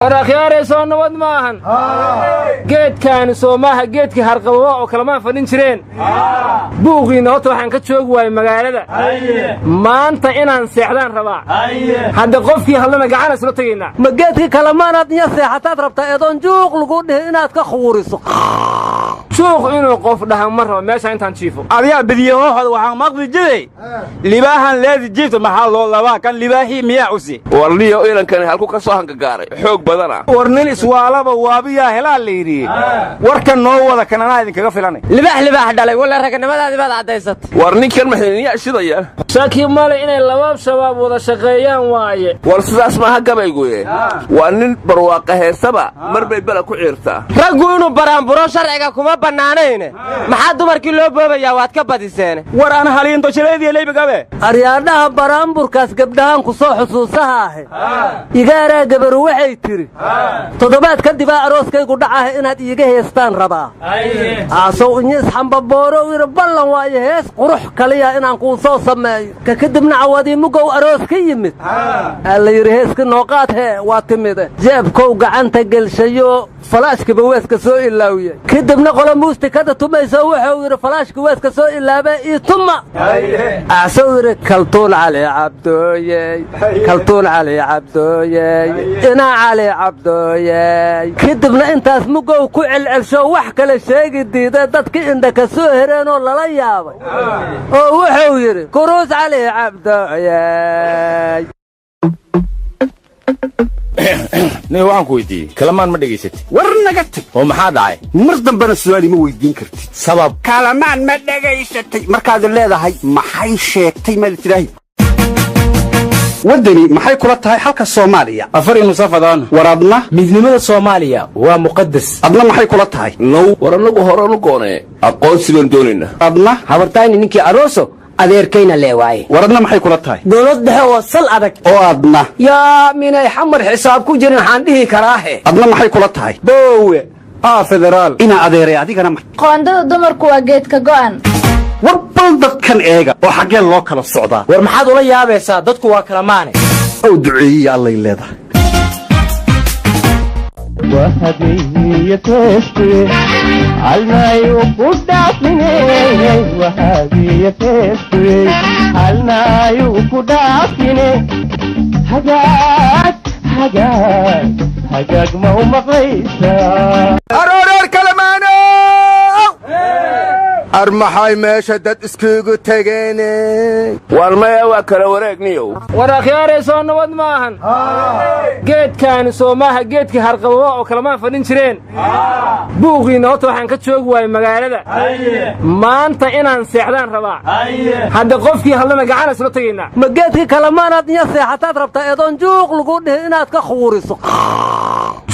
waraakhiyaare soo nabad maahan geedkan Soomaha geedkii harqabo oo kalamaan fadhin jireen buuqiina hota waxaan ka joogi waayay magaalada maanta inaan seexdaan rabaa hadda qofkii hadlana gacan isla tagaynaa ma geedkii kalamaanaad iyo seexataad rabtaa eedoon juuq lagu dhihi inaad ka khuuriso suuq inuu qof dhahan mar rabo meesha intaan jiifo adiga bidiyahooda waxaan maqli jiray libaahan leedi jiifto maxaa loo labaa kan libaaxii miyaa usi warniyo ilankani halku ka soo hangagaaray xoog badana war nin iswaalaba waabiyaa helaa la yidhi warkan noo wada kananaa idinkaga filanay libaax dhalay wala raganimadaadii baad caddaysatay war ninkan maxayniyaa shidaya shaki male inay labaab shabaab wada shaqeeyaan waaye war sidaas maaha gabayguye waa nin barwaaqa heesaba mar bay bala ku ciirtaa raggu inuu baraanburo sharciga kuma bannaanayne maxaa dumarkii loo boobayaa waad ka badiseen war aan haliinto shileediya leybigabe aryaadhaha baraanburkaas gabdhahaan ku soo xusuusaha ahe igaaraa gabaru waxay tiri toddobaad kadibaa arooskaygu dhacaha inaad iiga heestaan rabaa aasow inyis xambabooro yidhi ballan waayo hees qurux kaliya inaan kuu soo sameeyo ka kadibna cawadii mugow aroos ka yimid aa la yidhi heeski nooqaad hee waa timide jeebkow gacanta gelshayo falaashkiba weeska soo ilaawiyey kadibna qola muustikada tumayso wuxuu yidhi falaashki weeska soo ilaabee ii tuma aasou yidhi kaltuun cali cabdooyey kaltuun cali cabdooyey inaa cali cabdooyey kadibna intaas mugow ku celcelsho wax kale sheegi diida dadkii indha ka soo hereenoo lala yaabay oo wuxuu yidhi kuruus cali cabdooyey nin waxaan ku weydiiyey kalamaan ma dhegaysatid war naga tag oo maxaa dhacay mar dambena su'aal ma weydiin kartid sabab kalamaan ma dhegaysatay markaad leedahay maxay sheegtay ma tiraahi waddani maxay kula tahay halka Soomaaliya afar musafadaan waradna midnimada Soomaaliya waa muqaddas adna maxay kula tahay now waranagu horanu goonee aqoonsi baan doonayna adna habartayni ninkii arooso adeerkayna leewaaye waradna maxay kula tahay dawlad dhexe oo sal adag oo adna yaa minay xamar xisaab ku jirin waxaan dhihi karaahe adna maxay kula tahay boowe federaal ina adeeray adigana qoondada dumarku waa geedka go'an war bal dadkan eega oo xaggee loo kala socdaa war maxaad ula yaabaysaa dadku waa kala maane oo duceeyay allay leedahay وهدية تشتري عالما يوقف دافني وهدية تشتري عالما يوقف دافني حاجات ما هو مقيسة أرورير كلمانو أرمحاي ماشا داد اسكوغو تاقيني والمايا واكرا وراقنيو waraakhiyaare soo nabad maahan geedkan Soomaha geedkii harqabo oo kalamaan fadhin jireen buuqiina hota waxaan ka joogi waayay magaalada maanta inaan seexdaan rabaa hadda qofkii hadlana gacan isla tagaynaa ma geedkii kalamaanaad iyo seexataad rabtaa eedoon juuq lagu dhihi inaad ka khuuriso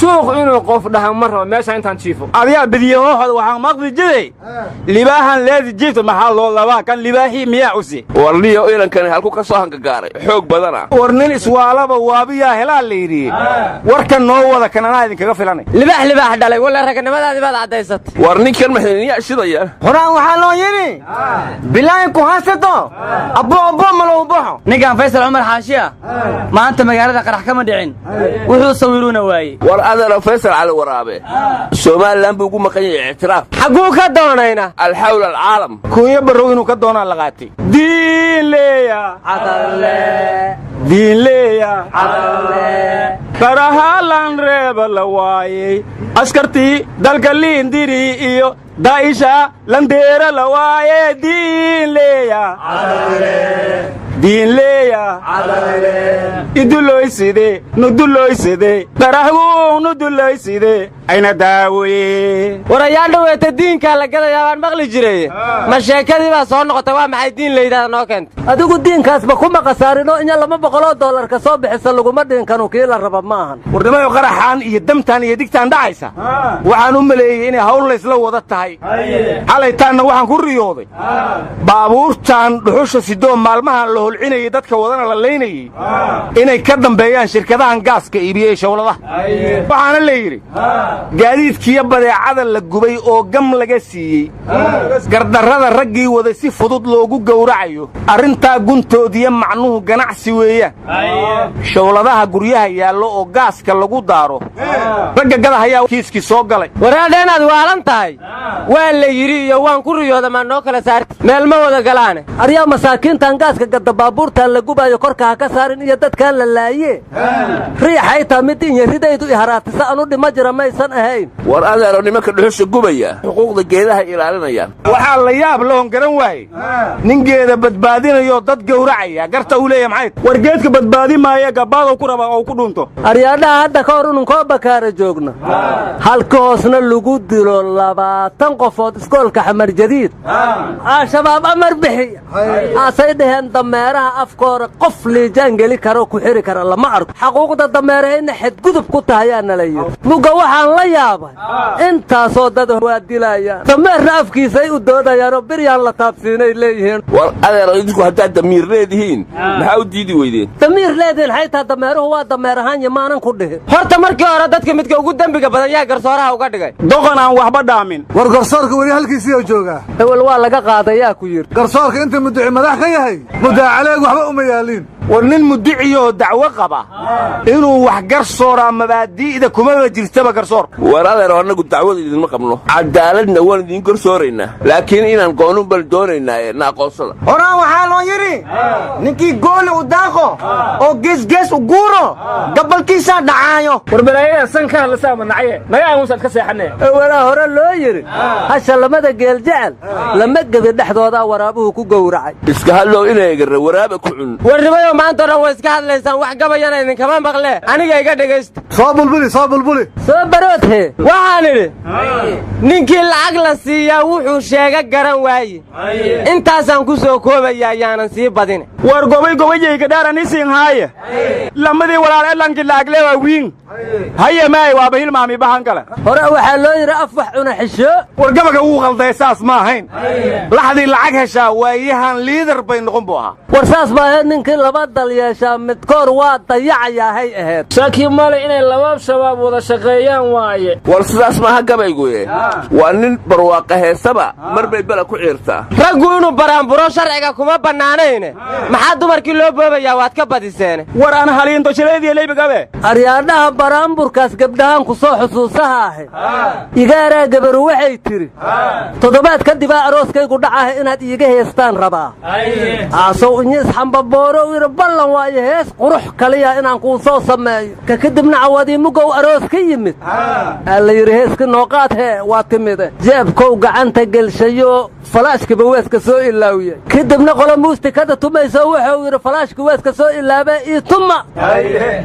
suuq inuu qof dhahan mar rabo meesha intaan jiifo adiga bidiyahooda waxaan maqli jiray libaahan leedi jiifto maxaa loo labaa kan libaaxii miyaa usi warniyo ilankani halku ka soo hangagaaray xoog badana war nin iswaalaba waabiyaa helaa la yidhi warkan noo wada kananaa idinkaga filanay libaax dhalay wala raganimadaadii baad caddaysatay war ninkan maxayniyaa shidaya horaan waxaa loo yidhi bilaayin ku haysato abbo malou baxo ninkan faysal cumar xaashiya maanta magaalada qarax kama dhicin wuxuu sawiruuna waayey war adana faysal cali waraabe Soomaaliland buu ugu maqan yahay ictiraaf xaguu ka doonayna alxawl alcaalam kunya barow inuu ka doonaa la qaatay diin leeya barahalan reeba la waayey askartii dalka liindiri iyo daa'isha landeera la waayey diin leeya iduloyside nuduloyside darahguun nuduloyside ayna daawoye warayaa dhaweeta diinkaa la gadayaa baan maqli jiray ma sheekadii baa soo noqotay waa maxay diin layidhaahda noo keentay adigu diinkaasba kuma khasaarinoo inya $200 ka soo bixisa laguma dhinkanu kii la raba ma ahan warnimayo qaraxaan iyo damtaan iyo digtaan dhacaysa waxaan u maleeyey inay hawl laysla wada tahay xalaytaanna waxaan ku riyooday baabuurtaan dhuxusha sidoo maalmahan la holcinayay dadka dadka wadana la leynayey inay ka dambeeyaan shirkadahan gaaska iibiye ee shawladaha waxaana la yidhi gaadiidkiiyo badeecada la gubay oo gam laga siiyey gardarrada raggii waday si fudud loogu gowracayo arrintaa guntoodiyo macnuhu ganacsi weeyaan shawladaha guryaha yaallo oo gaaska lagu daaro ragga gadaha ayaa kiiskii soo galay waraadha inaad waalan tahay waa la yidhi iyo waan ku riyooda maa noo kala saarti meel ma wada galaane aryaa masaakiintan gaaska gadda baabuurtaan la gubaayo korka ha ka saarin iyo dadkaan la laaye riixay taa mid in yaridaydu iharaatisa anu dhima jira maysan ahayn war adeero nimanka dhuxusha gubaya xuquuqda geedaha ilaalinayaan waxaa la yaab loon garan waaye nin geeda badbaadinayoo dad gowracaya garta uu leeyahay maxay war geedka badbaadi maaye gabbaadow ku raba oo ku dhunto aryaadhaha hadda ka hor inunkoo bakaara joogna halka hoosna lagu dilo 20 qofood iskoolka xamar jadiid al-shabaab amar bixiya aasay dhaheen dameeraha afkoora qof liijaan geli karo ku xiri kara lama arko xaquuqda dameerahayna xadgudub ku tahayaana la yidhi muga waxaan la yaabay intaasoo dad waa dilayaan dameerna afkiisay u doodayaanoo biryaan la taabsiinay leeyihiin war adeero idinku haddaad damiir leedihiin maxaa u diidi weydeen damiir leedihiin xaytaa dameeruhu waa dameer ahaan yamaanan ku dhihin horta markii hore dadka midka ugu dembiga badan yaa garsooraha uga dhigay doqon aan waxba dhaamin war garsoorka weli halkiisii oo joogaa ewel waa laga qaadayaa ku yidhi garsoorka inta mudduci madax ka yahay muddaa caleeg waxba uma yaaliin war nin mudiciyoo dacwo qaba inuu wax garsooraa mabaadi'da kumaba jirtaba garsoorka war adeero annagu dacwada idinma qabno cadaaladna waan idiin garsooraynaa laakiin inaan goonun bal doonaynaa na aqoonsada horaan waxaa loo yidhi ninkii gooli u daaqo oo geesgees u guuro gabalkiisaa dhacaayo war balaayada sanka hadlasaa manacaye naga aamusaad ka seexanee walaa hore loo yidhi hasha lamada geel jecel lama gebi dhexdoodaa waraabuhu ku gowracay iska hadlow inay garra waraaba ku cun warnimayo maanta dhan way iska hadlaysaan wax gabayana idinkama maqle aniga iga dhegaysta soo bulbuli soo baroodhe waxaan idhi ninkii lacag la siiyaa wuxuu sheega garan waaye intaasaan ku soo koobaya ayaanan sii badine war gobaygobayayga dhaaranisin haaye lamadii walaal elanki laagle waa wiin haye maay waaba hilmaami bahan kale hore waxaa loo yidhi af wax cuna xisho war gabaga wuu qalday saas ma ahayn laxdii lacag heshaa waayahan liidar bay noqon buu ahaa war saas baa ahayd ninkii laba dal yeeshaa midkoor waa dayacayahay ahayd shaki male inay laba shabaab wada shaqeeyaan waaye war sidaas maaha gabayguye waa nin barwaaqa heesaba mar bay bela ku ciirtaa raggu inuu baraanburo sharciga kuma bannaanayne maxaa dumarkii loo boobayaa waad ka badiseene war aan haliinto shaleediya leybigabe aryaadhaha baraanburkaas gabdhahaan ku soo xusuusaha ahe igaaraa gabaru waxay tidhi 7 kadibaa arooskaygu dhacaha inaad iiga heestaan rabaa aasow inyis xambabooro u yidhi ballan waayo hees qurux kaliya inaan kuu soo sameeyo ka kadibna cawadii mugow aroos ka yimid aa la yidhi heeska nooqaad hee waa timide jeebkow gacanta gelshayo falaashkiba weeska soo ilaawiyey kadibna qolo muustikada tumayso wuxuu yidhi falaashka weeska soo ilaabee ii tuma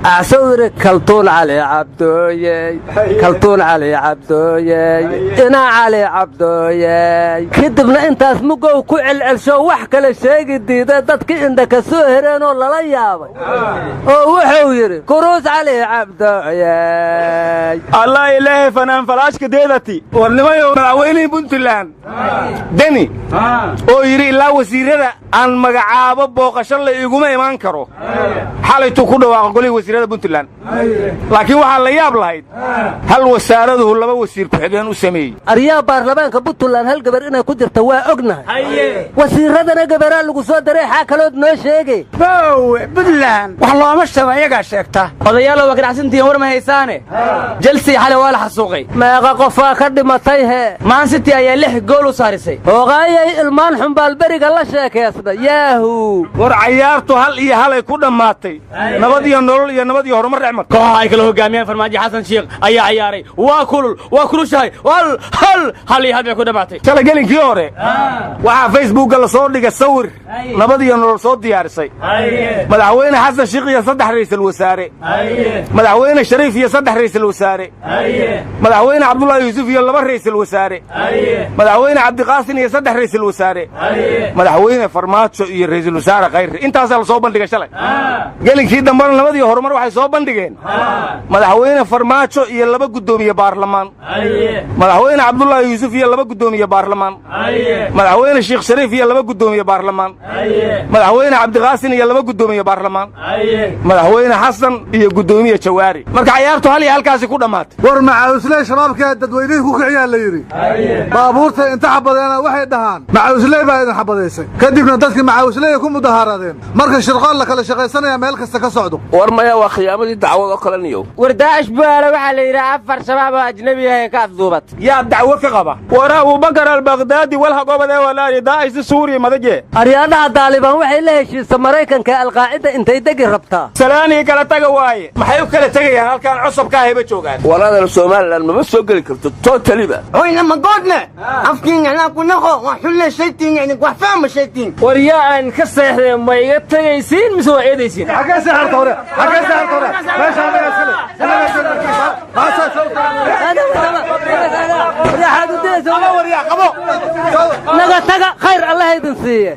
aasou yidhi kaltuun cali cabdooyey kaltuun cali cabdooyey inaa cali cabdooyey kadibna intaas mugow ku celcelsho wax kale sheegi diida dadki indha ka soo hereenoo lala yaabay oo wuxuu yidhi kuruus cali cabdooyey allah ilaahay fanaan falaashka deedati warnimayo madaxweynihii puntland deni oo yidhi ilaa wasiirada aan magacaabo booqasho la iguma imaan karo xalaytuu ku dhawaaqa golihii wasiirada puntland laakiin waxaa la yaab lahayd hal wasaaraduhu 2 wasiir ku-xigeen u sameeyey aryaha baarlamaanka puntland hal gabar inay ku jirta waa ognahay wasiiradana gabaraa lagu soo daray xaa kalood noo sheege puntland wax looma shaba iyagaa sheegta odayaalo waa ganacsantihiin war ma haysaane jelsey xalay waa la xasuuqay meeqa qofaa ka dhimatay hee maansiti ayaa 6 gool u saarisay hoogaayay ilmaan xumbaalberiga la sheekaysna yaahu war cayaartu hal iyo halay ku dhammaatay nabad iyo nolol iyo nabad iyo horumar dhexmar kooxaha ay kala hogaamiyeen farmaajo xasan sheekh ayaa ciyaaray waa kulul waa kulushahay hal iyo hal bay ku dhammaatay shalay gelinkii hore waxaa facebookga la soo dhigay sawir nabad iyo nolol soo diyaarisay madaxweyne xasan sheekh iyo 3 ra'iisul wasaare madaxweyne shariif iyo 3 ra'iisul wasaare madaxweyne cabdullaahi yuusuf iyo 2 ra'iisul wasaare madaxweyne cabdiqaasin iyo 3 ra'iisul wasaare madaxweyne farmaajo iyo ra'iisul wasaare khayri intaasaa la soo bandhigay shalay gelinkii dambana nabad iyo horumar waxay soo bandhigeen madaxweyne farmaajo iyo 2 gudoomiye baarlamaan madaxweyne cabdullaahi yuusuf iyo 2 gudoomiye baarlamaan madaxweyne sheekh shariif iyo 2 gudoomiye baarlamaan madaxweyne cabdiqaasin iyo 2 guddoomiye baarlamaan madaxweyne xasan iyo guddoomiye jawaari marka cayaartu hal iyo halkaasi ku dhammaatay war macaawusley shabaabka dadweynihii ku kiciyaa la yidhi baabuurta inta xabadeena waxay dhahaan macaawusley baa idin xabadaysay kadibna dadkii macaawusley ku mudahaaradeen marka shirqool la kala shaqaysanaya meel kasta ka socdo war maya waa khiyaamadii dacwad oo kale niyow war daa'ish buaale waxaa la yidhi 4 shabaab oo ajnabi ah ka afduubat yaa dacwo ka qaba war abubakar albaqdaadi walha gobade walaali daa'ish suuriya madaje aryaadaha daalibaan waxay la heshiisay maraykanka alqaacida intay degi rabtaa salaani kala taga waaye maxay u kala tagayaan halkaan cusubka ahayba joogaan walaadana Soomaaliland ma soo gali karto totally hoy lama goodna afkiin ana ku naqo wax xulle shaytiin yani wax fahmo shaytiin war yaa aan ka seexday ma iga tagaysiin mise waa eedaysiin xagee seexarta hore meesha anaga naga taga khayr allah idin siiye